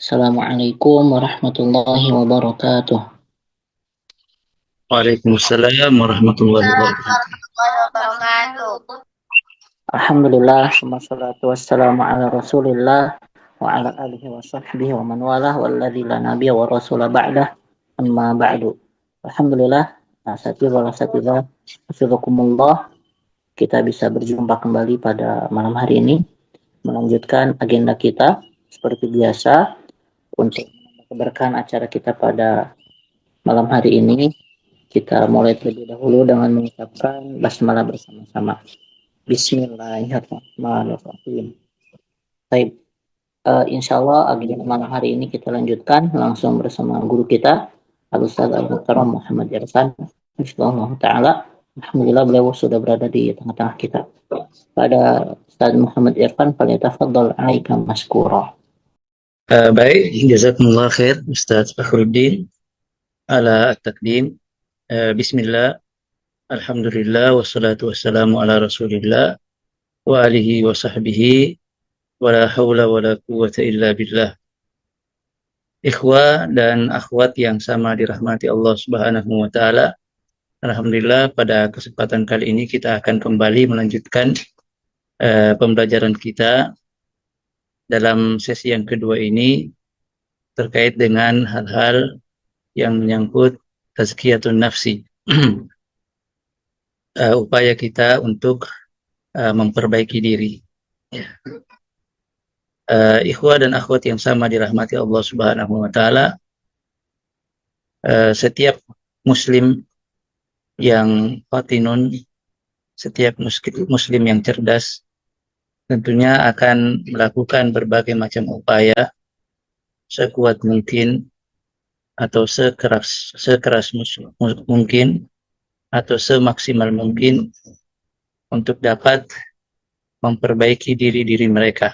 Assalamualaikum warahmatullahi wabarakatuh. Waalaikumsalam warahmatullahi wabarakatuh. Wabarakatuh. Alhamdulillah, wassalatu wassalamu ala rasulillah wa ala alihi wa sahbihi wa man walah walladzi la nabiyya wa rasula ba'dah amma ba'du. Alhamdulillah, asatidzah wa asatidzah, hafizakumullah, kita bisa berjumpa kembali pada malam hari ini melanjutkan agenda kita seperti biasa untuk keberkahan acara kita pada malam hari ini. Kita mulai terlebih dahulu dengan mengucapkan basmalah bersama-sama. Bismillahirrahmanirrahim. Baik, insyaallah agenda malam hari ini kita lanjutkan langsung bersama guru kita, Al-Ustaz Al-Muhtaram Muhammad Irfan. Insyaallah Ta'ala. Alhamdulillah beliau sudah berada di tengah-tengah kita. Pada Ustaz Muhammad Irfan, falyatafaddal alaika maskura. Baik, jazakumullah khair Ustaz Fakhruddin ala at-taqdim. Bismillah, alhamdulillah, wassalatu wassalamu ala rasulillah wa alihi wa sahbihi wa la hawla wa la quwwata illa billah. Ikhwah dan akhwat yang sama dirahmati Allah Subhanahu wa taala. Alhamdulillah, pada kesempatan kali ini kita akan kembali melanjutkan pembelajaran kita dalam sesi yang kedua ini terkait dengan hal-hal yang menyangkut tazkiyatun nafsi. Upaya kita untuk memperbaiki diri. Ikhwah dan akhwat yang sama dirahmati Allah Subhanahu wa taala, setiap muslim yang fatinun, setiap muslim yang cerdas tentunya akan melakukan berbagai macam upaya sekuat mungkin atau sekeras mungkin atau semaksimal mungkin untuk dapat memperbaiki diri mereka.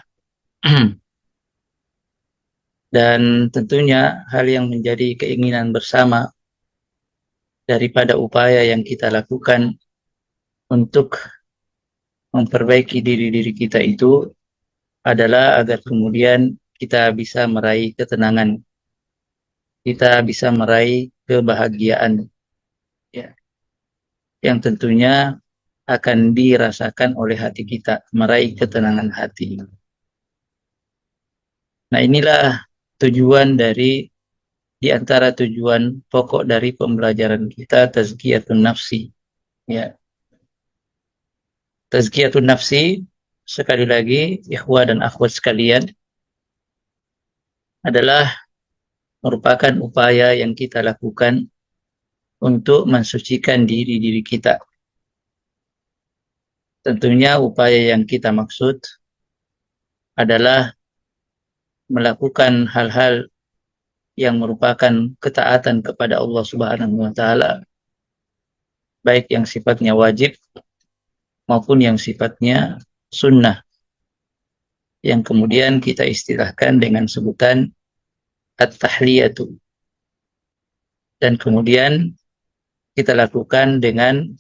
Dan tentunya hal yang menjadi keinginan bersama daripada upaya yang kita lakukan untuk memperbaiki diri kita itu adalah agar kemudian kita bisa meraih ketenangan, kita bisa meraih kebahagiaan, ya, yang tentunya akan dirasakan oleh hati kita, meraih ketenangan hati. Nah, inilah tujuan di antara tujuan pokok dari pembelajaran kita, tazkiyatun nafsi. Ya. Tazkiyatun nafsi, sekali lagi, ikhwah dan akhwat sekalian, adalah merupakan upaya yang kita lakukan untuk mensucikan diri kita. Tentunya upaya yang kita maksud adalah melakukan hal-hal yang merupakan ketaatan kepada Allah Subhanahu wa taala, baik yang sifatnya wajib maupun yang sifatnya sunnah, yang kemudian kita istilahkan dengan sebutan at-tahliyatu. Dan kemudian kita lakukan dengan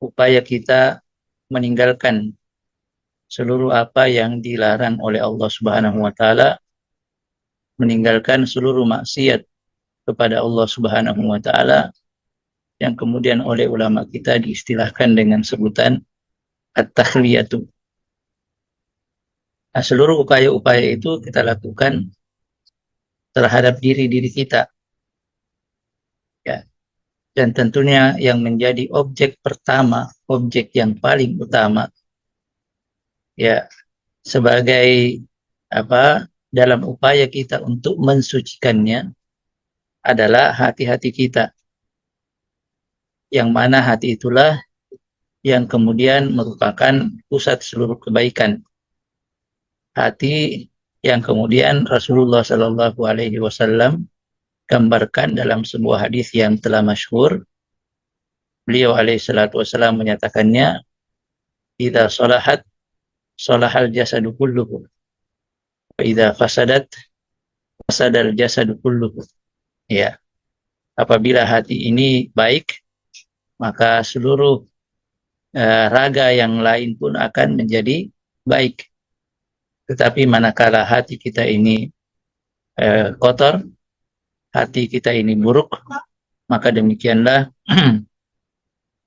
upaya kita meninggalkan seluruh apa yang dilarang oleh Allah Subhanahu wa taala, meninggalkan seluruh maksiat kepada Allah Subhanahu wa taala yang kemudian oleh ulama kita diistilahkan dengan sebutan at-tahliyatu. Nah, seluruh upaya-upaya itu kita lakukan terhadap diri kita. Ya. Dan tentunya yang menjadi objek pertama, objek yang paling utama, ya, sebagai dalam upaya kita untuk mensucikannya adalah hati-hati kita. Yang mana hati itulah yang kemudian merupakan pusat seluruh kebaikan. Hati yang kemudian Rasulullah Shallallahu Alaihi Wasallam gambarkan dalam sebuah hadis yang telah masyhur. Beliau alaihi salatu wasallam menyatakannya, "Idza salahat salahal jasadu kulluhu, wa idza fasadat fasadal jasadu kulluhu." Ya, apabila hati ini baik, maka seluruh raga yang lain pun akan menjadi baik. Tetapi manakala hati kita ini kotor, hati kita ini buruk, maka demikianlah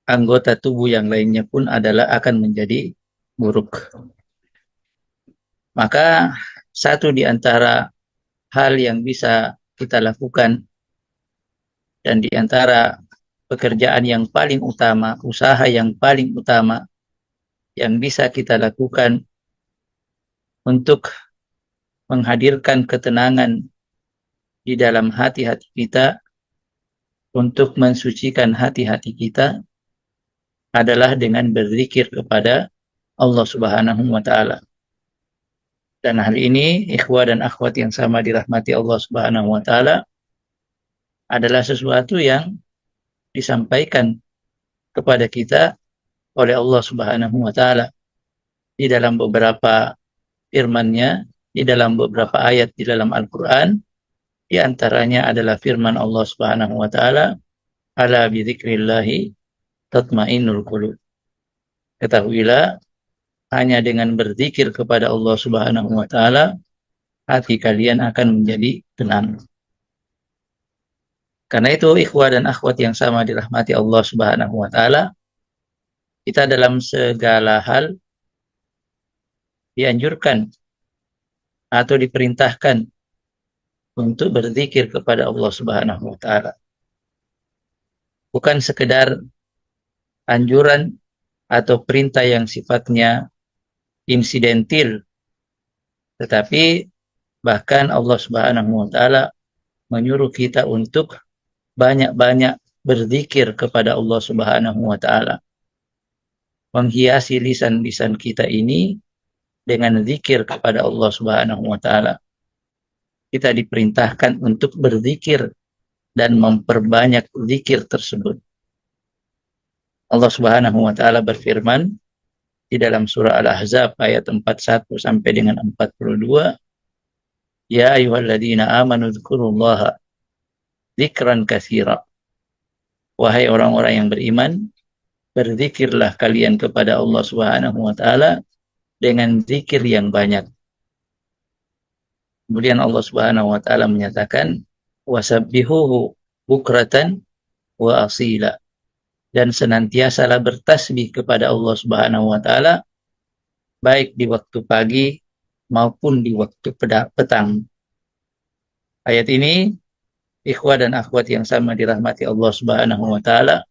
anggota tubuh yang lainnya pun adalah akan menjadi buruk. Maka satu di antara hal yang bisa kita lakukan dan di antara pekerjaan yang paling utama, usaha yang paling utama yang bisa kita lakukan untuk menghadirkan ketenangan di dalam hati-hati kita, untuk mensucikan hati-hati kita adalah dengan berzikir kepada Allah Subhanahu wa taala. Dan hal ini ikhwah dan akhwat yang sama dirahmati Allah Subhanahu wa taala adalah sesuatu yang disampaikan kepada kita oleh Allah Subhanahu wa taala di dalam beberapa firman-Nya, di dalam beberapa ayat di dalam Al-Qur'an. Di antaranya adalah firman Allah Subhanahu wa taala, "Ala bi dzikrillahi tatmainnul qulub." Ketahuilah, hanya dengan berzikir kepada Allah Subhanahu wa taala hati kalian akan menjadi tenang. Karena itu ikhwah dan akhwat yang sama dirahmati Allah Subhanahu wa taala, kita dalam segala hal dianjurkan atau diperintahkan untuk berzikir kepada Allah Subhanahu wa taala. Bukan sekedar anjuran atau perintah yang sifatnya insidentil, tetapi bahkan Allah Subhanahu wa taala menyuruh kita untuk banyak-banyak berzikir kepada Allah Subhanahu wa taala. Menghiasi lisan-lisan kita ini dengan zikir kepada Allah Subhanahu wa taala. Kita diperintahkan untuk berzikir dan memperbanyak zikir tersebut. Allah Subhanahu wa taala berfirman di dalam surah Al-Ahzab ayat 41 sampai dengan 42, "Ya ayyuhalladzina amanu dzkurullaha dzikran katsira." Wahai orang-orang yang beriman, berzikirlah kalian kepada Allah Subhanahu wa taala dengan zikir yang banyak. Kemudian Allah Subhanahu wa taala menyatakan, "Wasabbihuhu bukratan wa asila." Dan senantiasalah bertasbih kepada Allah Subhanahu wa taala baik di waktu pagi maupun di waktu petang. Ayat ini ikhwah dan akhwat yang sama dirahmati Allah Subhanahu wa taala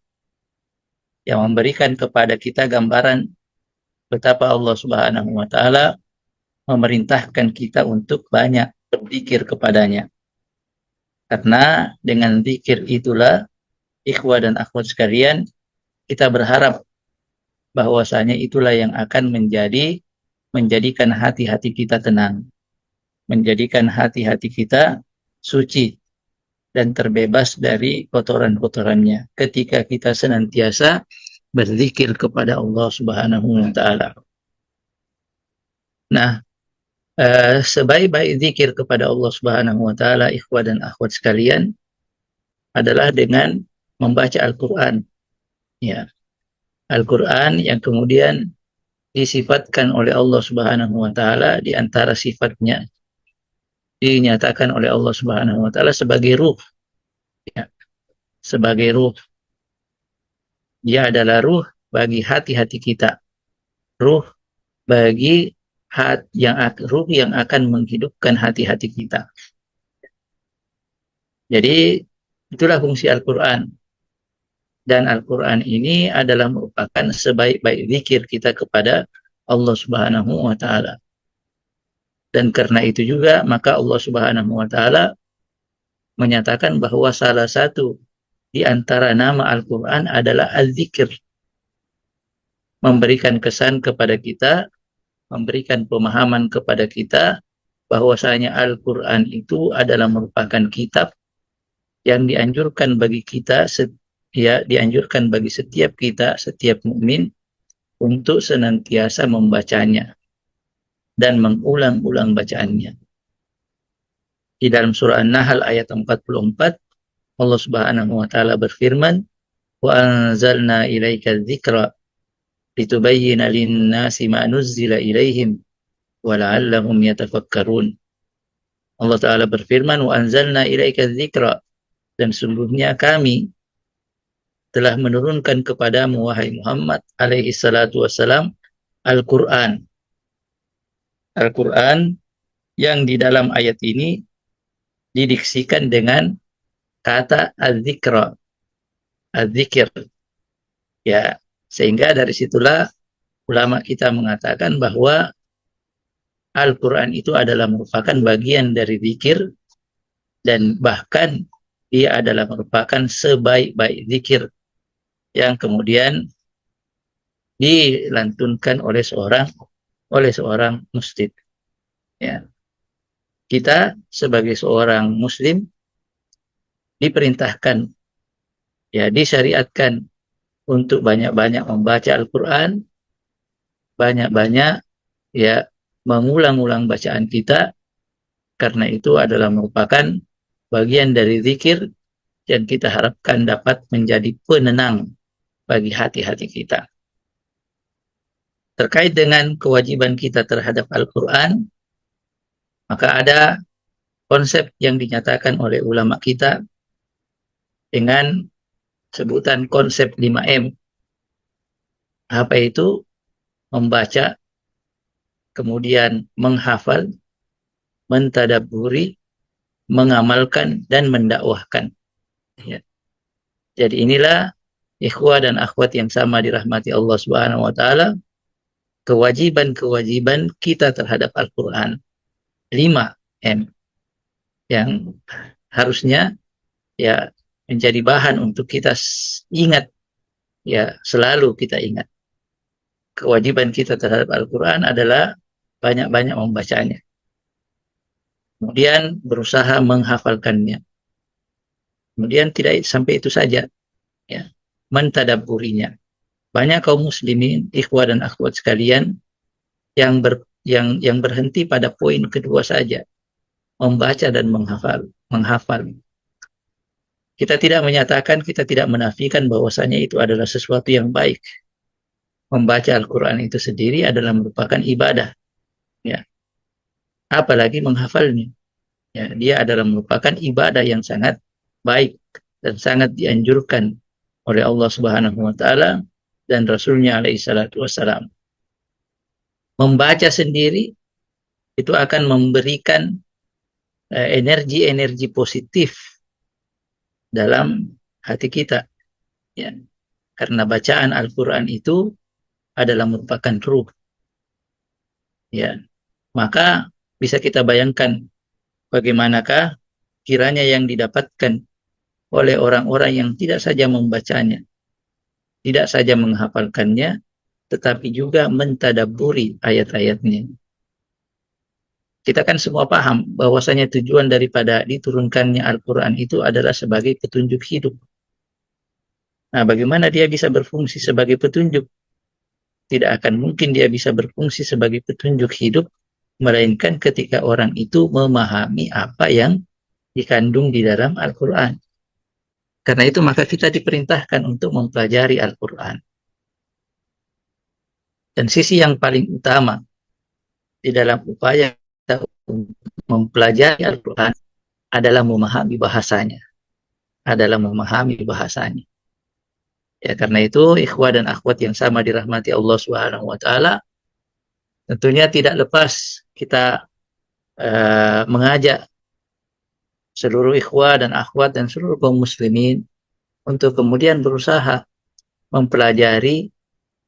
yang memberikan kepada kita gambaran betapa Allah Subhanahu wa taala memerintahkan kita untuk banyak berzikir kepadanya. Karena dengan zikir itulah ikhwah dan akhwat sekalian, kita berharap bahwasanya itulah yang akan menjadikan hati-hati kita tenang, menjadikan hati-hati kita suci dan terbebas dari kotoran-kotorannya ketika kita senantiasa berzikir kepada Allah Subhanahu wa taala. Nah, sebaik-baik zikir kepada Allah Subhanahu wa taala, ikhwah dan akhwat sekalian, adalah dengan membaca Al-Qur'an. Ya. Al-Qur'an yang kemudian disifatkan oleh Allah Subhanahu wa taala, di antara sifatnya dinyatakan oleh Allah Subhanahu wa taala sebagai ruh. Ya. Sebagai ruh. Dia adalah ruh bagi hati-hati kita. Ruh bagi ruh yang akan menghidupkan hati-hati kita. Jadi itulah fungsi Al-Qur'an. Dan Al-Qur'an ini adalah merupakan sebaik-baik zikir kita kepada Allah Subhanahu wa taala. Dan karena itu juga maka Allah Subhanahu wa taala menyatakan bahwa salah satu di antara nama Al-Qur'an adalah Az-Zikr. Memberikan kesan kepada kita, memberikan pemahaman kepada kita bahwasanya Al-Qur'an itu adalah merupakan kitab yang dianjurkan bagi kita, dianjurkan bagi setiap kita, setiap mukmin untuk senantiasa membacanya dan mengulang-ulang bacaannya. Di dalam surah An-Nahl ayat 44, Allah Subhanahu wa taala berfirman, "Wa anzalna ilaika dzikra litubayyana lin-nasi ma nuzzila ilaihim wa la'allahum yatafakkarun." Allah Ta'ala berfirman, wa anzalna ilaika dzikra, dan sungguhnya kami telah menurunkan kepadamu wahai Muhammad alaihi salatu wassalam Al-Quran. Al-Quran yang di dalam ayat ini didiksikan dengan kata az-zikra, az-zikir. Ya, sehingga dari situlah ulama kita mengatakan bahwa Al-Quran itu adalah merupakan bagian dari zikir, dan bahkan dia adalah merupakan sebaik-baik zikir yang kemudian dilantunkan oleh seorang muslim. Ya. Kita sebagai seorang muslim diperintahkan, ya, disyariatkan untuk banyak-banyak membaca Al-Quran, banyak-banyak ya mengulang-ulang bacaan kita, karena itu adalah merupakan bagian dari zikir yang kita harapkan dapat menjadi penenang bagi hati-hati kita. Terkait dengan kewajiban kita terhadap Al-Quran, maka ada konsep yang dinyatakan oleh ulama kita dengan sebutan konsep 5M. Apa itu? Membaca, kemudian menghafal, mentadabburi, mengamalkan, dan mendakwahkan. Ya. Jadi inilah ikhwah dan akhwat yang sama dirahmati Allah Subhanahu wa taala, kewajiban-kewajiban kita terhadap Al-Quran. 5M yang harusnya ya menjadi bahan untuk kita ingat, ya selalu kita ingat. Kewajiban kita terhadap Al-Quran adalah banyak-banyak membacanya, kemudian berusaha menghafalkannya, kemudian tidak sampai itu saja, ya, mentadabburinya. Banyak kaum muslimin, ikhwah dan akhwat sekalian, yang berhenti pada poin kedua saja, membaca dan menghafal. Kita tidak menyatakan, kita tidak menafikan bahwasanya itu adalah sesuatu yang baik. Membaca Al-Quran itu sendiri adalah merupakan ibadah, ya. Apalagi menghafalnya, ya, dia adalah merupakan ibadah yang sangat baik dan sangat dianjurkan oleh Allah Subhanahu wa taala dan Rasulnya alaihi salatu wassalam. Membaca sendiri itu akan memberikan energi-energi positif dalam hati kita, ya. Karena bacaan Al-Quran itu adalah merupakan ruh, ya. Maka bisa kita bayangkan bagaimanakah kiranya yang didapatkan oleh orang-orang yang tidak saja membacanya, tidak saja menghafalkannya, tetapi juga mentadabburi ayat-ayatnya. Kita kan semua paham bahwasanya tujuan daripada diturunkannya Al-Quran itu adalah sebagai petunjuk hidup. Nah, bagaimana dia bisa berfungsi sebagai petunjuk? Tidak akan mungkin dia bisa berfungsi sebagai petunjuk hidup, melainkan ketika orang itu memahami apa yang dikandung di dalam Al-Quran. Karena itu maka kita diperintahkan untuk mempelajari Al-Quran. Dan sisi yang paling utama di dalam upaya kita mempelajari Al-Quran adalah memahami bahasanya. Ya, karena itu ikhwah dan akhwat yang sama dirahmati Allah Subhanahu wa taala, tentunya tidak lepas kita mengajak seluruh ikhwah dan akhwat dan seluruh kaum muslimin untuk kemudian berusaha mempelajari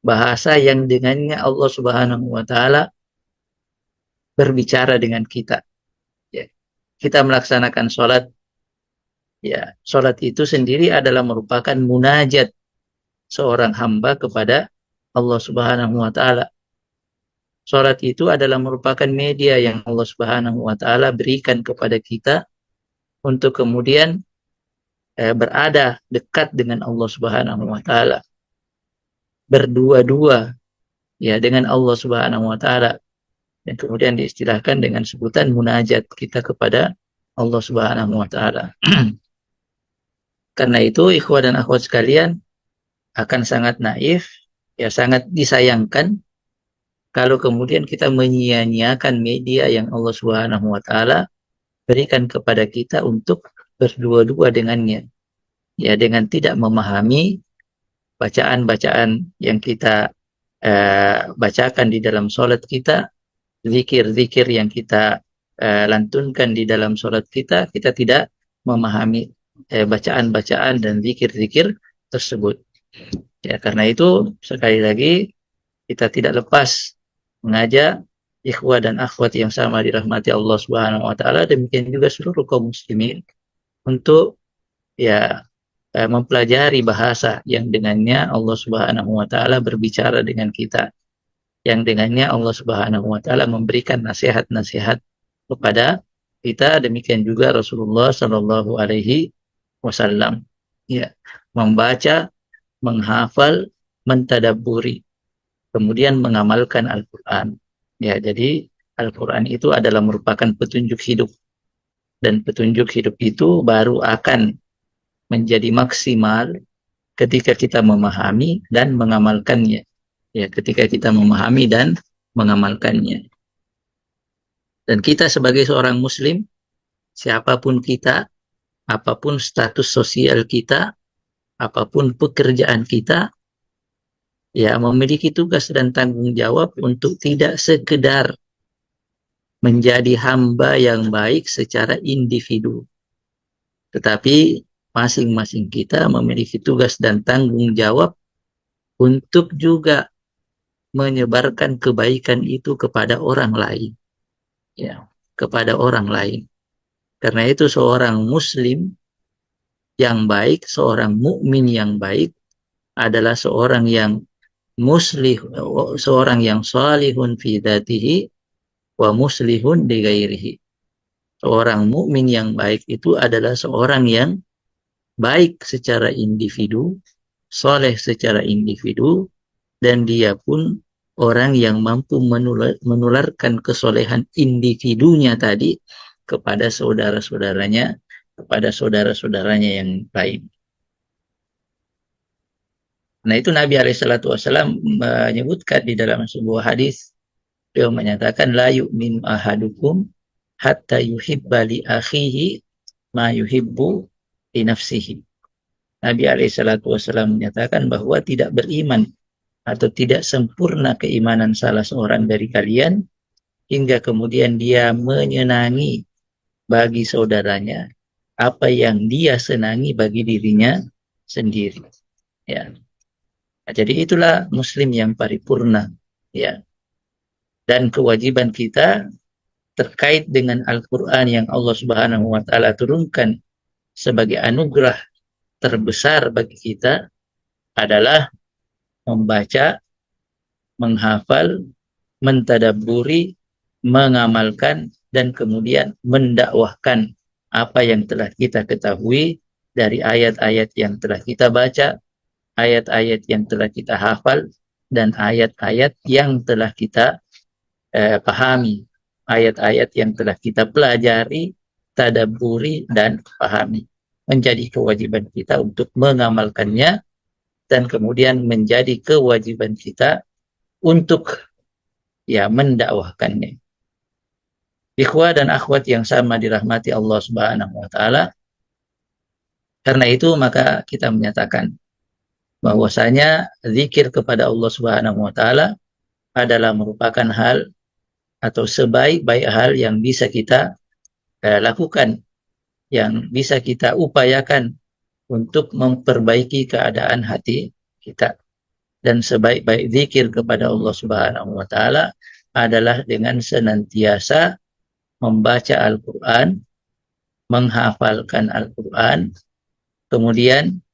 bahasa yang dengannya Allah Subhanahu wa taala berbicara dengan kita. Ya. Kita melaksanakan sholat, ya, sholat itu sendiri adalah merupakan munajat seorang hamba kepada Allah Subhanahu wa taala. Sholat itu adalah merupakan media yang Allah Subhanahu wa taala berikan kepada kita untuk kemudian berada dekat dengan Allah Subhanahu wa taala. Berdua-dua, ya, dengan Allah Subhanahu wa taala. Dan kemudian diistilahkan dengan sebutan munajat kita kepada Allah Subhanahu wa taala. Karena itu ikhwah dan akhwat sekalian, akan sangat naif, ya sangat disayangkan kalau kemudian kita menyia-nyiakan media yang Allah Subhanahu wa taala berikan kepada kita untuk berdua-dua dengannya. Ya, dengan tidak memahami bacaan-bacaan yang kita bacakan di dalam sholat kita, zikir-zikir yang kita lantunkan di dalam sholat kita, kita tidak memahami bacaan-bacaan dan zikir-zikir tersebut. Ya, karena itu sekali lagi kita tidak lepas mengajak ikhwah dan akhwat yang sama dirahmati Allah Subhanahu wa taala, demikian juga seluruh kaum muslimin untuk ya mempelajari bahasa yang dengannya Allah Subhanahu wa taala berbicara dengan kita, yang dengannya Allah Subhanahu wa taala memberikan nasihat-nasihat kepada kita, demikian juga Rasulullah sallallahu alaihi wasallam. Ya, membaca, menghafal, mentadabburi, kemudian mengamalkan Al-Qur'an. Ya, jadi Al-Qur'an itu adalah merupakan petunjuk hidup, dan petunjuk hidup itu baru akan menjadi maksimal ketika kita memahami dan mengamalkannya. Ya, ketika kita memahami dan mengamalkannya. Dan kita sebagai seorang muslim, siapapun kita, apapun status sosial kita, apapun pekerjaan kita, ya memiliki tugas dan tanggung jawab untuk tidak sekedar menjadi hamba yang baik secara individu, tetapi masing-masing kita memiliki tugas dan tanggung jawab untuk juga menyebarkan kebaikan itu kepada orang lain. Ya, kepada orang lain. Karena itu seorang muslim yang baik, seorang mukmin yang baik adalah seorang yang muslih, seorang yang salihun fi dzatihi wa muslihun li ghairihi. Seorang mukmin yang baik itu adalah seorang yang baik secara individu, soleh secara individu, dan dia pun orang yang mampu menularkan kesolehan individunya tadi kepada saudara-saudaranya, kepada saudara-saudaranya yang lain. Nah, itu Nabi SAW menyebutkan di dalam sebuah hadis, beliau menyatakan la yu'min ahadukum hatta yuhibba li akhihi ma yuhibbu li nafsihi. Nabi SAW menyatakan bahwa tidak beriman atau tidak sempurna keimanan salah seorang dari kalian hingga kemudian dia menyenangi bagi saudaranya apa yang dia senangi bagi dirinya sendiri. Ya. Nah, jadi itulah muslim yang paripurna, ya. Dan kewajiban kita terkait dengan Al-Qur'an yang Allah Subhanahu wa taala turunkan sebagai anugerah terbesar bagi kita adalah membaca, menghafal, mentadabburi, mengamalkan, dan kemudian mendakwahkan apa yang telah kita ketahui dari ayat-ayat yang telah kita baca, ayat-ayat yang telah kita hafal, dan ayat-ayat yang telah kita pahami, ayat-ayat yang telah kita pelajari, tadabburi, dan pahami. Menjadi kewajiban kita untuk mengamalkannya, dan kemudian menjadi kewajiban kita untuk ya mendakwahkannya. Ikhwah dan akhwat yang sama dirahmati Allah Subhanahu wa taala. Karena itu maka kita menyatakan bahwasanya zikir kepada Allah Subhanahu wa taala adalah merupakan hal atau sebaik-baik hal yang bisa kita lakukan, yang bisa kita upayakan untuk memperbaiki keadaan hati kita. Dan sebaik-baik zikir kepada Allah Subhanahu wa taala adalah dengan senantiasa membaca Al-Qur'an, menghafalkan Al-Qur'an, kemudian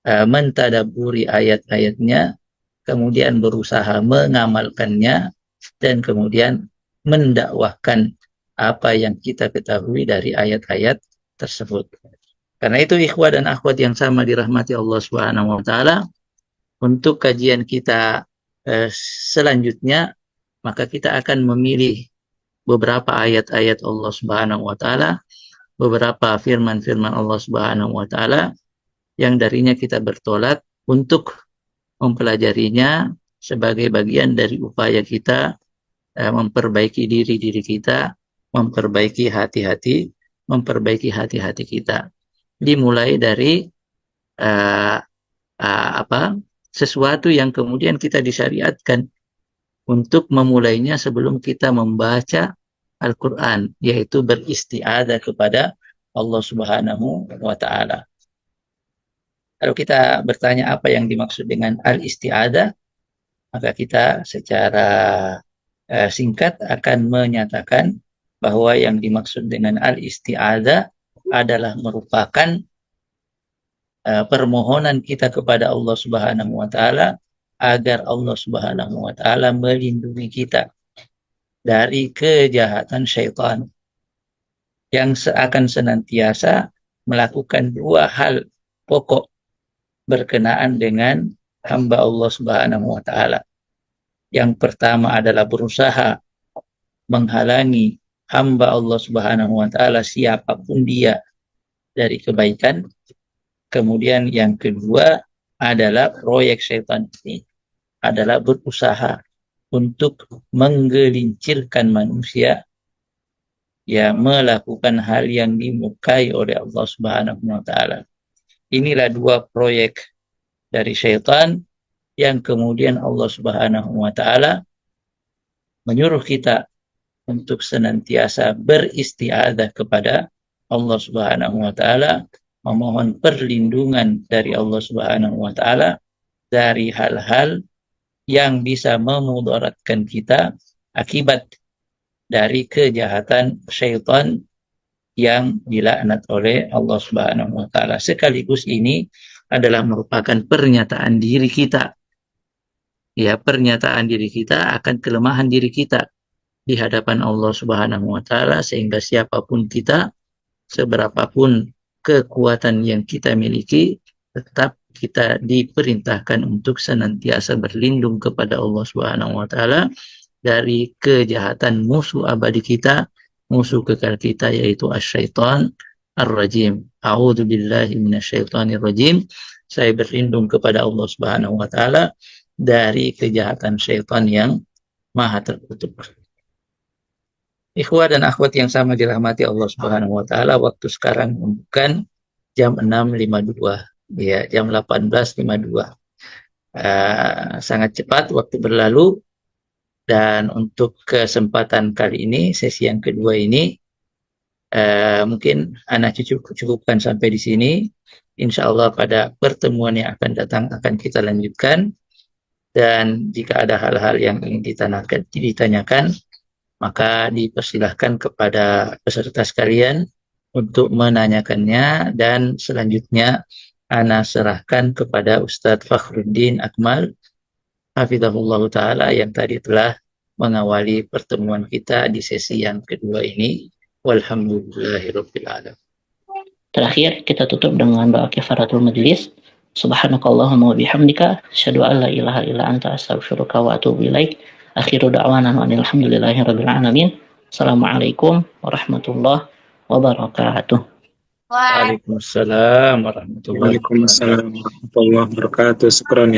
mentadabburi ayat-ayatnya, kemudian berusaha mengamalkannya, dan kemudian mendakwahkan apa yang kita ketahui dari ayat-ayat tersebut. Karena itu ikhwah dan akhwat yang sama dirahmati Allah Subhanahu wa taala, untuk kajian kita selanjutnya maka kita akan memilih beberapa ayat-ayat Allah Subhanahu wa taala, beberapa firman-firman Allah Subhanahu wa taala yang darinya kita bertolak untuk mempelajarinya sebagai bagian dari upaya kita memperbaiki diri kita, memperbaiki hati-hati memperbaiki hati-hati kita. Dimulai dari sesuatu yang kemudian kita disyariatkan untuk memulainya sebelum kita membaca Al-Quran, yaitu beristi'adzah kepada Allah Subhanahu wa Ta'ala. Kalau kita bertanya apa yang dimaksud dengan al-isti'adzah, maka kita secara singkat akan menyatakan bahwa yang dimaksud dengan al-isti'adzah adalah merupakan permohonan kita kepada Allah Subhanahu wa Ta'ala agar Allah Subhanahu wa Ta'ala melindungi kita dari kejahatan syaitan yang akan senantiasa melakukan dua hal pokok berkenaan dengan hamba Allah Subhanahu wa Ta'ala. Yang pertama adalah berusaha menghalangi hamba Allah Subhanahu wa Ta'ala siapapun dia dari kebaikan. Kemudian yang kedua adalah proyek syaitan ini adalah berusaha untuk menggelincirkan manusia melakukan hal yang dimurkai oleh Allah Subhanahu wa Ta'ala. Inilah dua proyek dari syaitan yang kemudian Allah Subhanahu wa Ta'ala menyuruh kita untuk senantiasa beristi'adzah kepada Allah Subhanahu wa Ta'ala, memohon perlindungan dari Allah Subhanahu wa Ta'ala dari hal-hal yang bisa memudaratkan kita akibat dari kejahatan syaitan yang dilaknat oleh Allah Subhanahu wa Ta'ala. Sekaligus ini adalah merupakan pernyataan diri kita. Ya, pernyataan diri kita akan kelemahan diri kita di hadapan Allah Subhanahu wa Ta'ala, sehingga siapapun kita, seberapapun kekuatan yang kita miliki, tetap kita diperintahkan untuk senantiasa berlindung kepada Allah Subhanahu wa Ta'ala dari kejahatan musuh abadi kita, musuh kekal kita, yaitu asyaitan ar-rajim. A'udzu billahi minasyaitonir rajim. Saya berlindung kepada Allah Subhanahu wa Ta'ala dari kejahatan syaitan yang maha terkutuk. Ikhwah dan akhwat yang sama dirahmati Allah Subhanahu wa Ta'ala, waktu sekarang bukan jam 6.52, ya, jam 18.52. Sangat cepat waktu berlalu, dan untuk kesempatan kali ini, sesi yang kedua ini, mungkin Ana cukupkan sampai di sini. Insya Allah pada pertemuan yang akan datang akan kita lanjutkan, dan jika ada hal-hal yang ingin ditanyakan, maka dipersilahkan kepada peserta sekalian untuk menanyakannya, dan selanjutnya Ana serahkan kepada Ustadz Fakhruddin Akmal hafizahullah ta'ala yang tadi telah mengawali pertemuan kita di sesi yang kedua ini. Walhamdulillahirabbil alamin. Terakhir kita tutup dengan doa kifaratul majlis. Subhanakallahumma wa bihamdika asyhadu an la ilaha illa anta astaghfiruka wa atubu ilaik. Akhiru da'wana alhamdulillahirabbil alamin. Assalamualaikum warahmatullahi wabarakatuh. Waalaikumsalam warahmatullahi wabarakatuh. Waalaikumsalam warahmatullahi wabarakatuh. Syukran ya.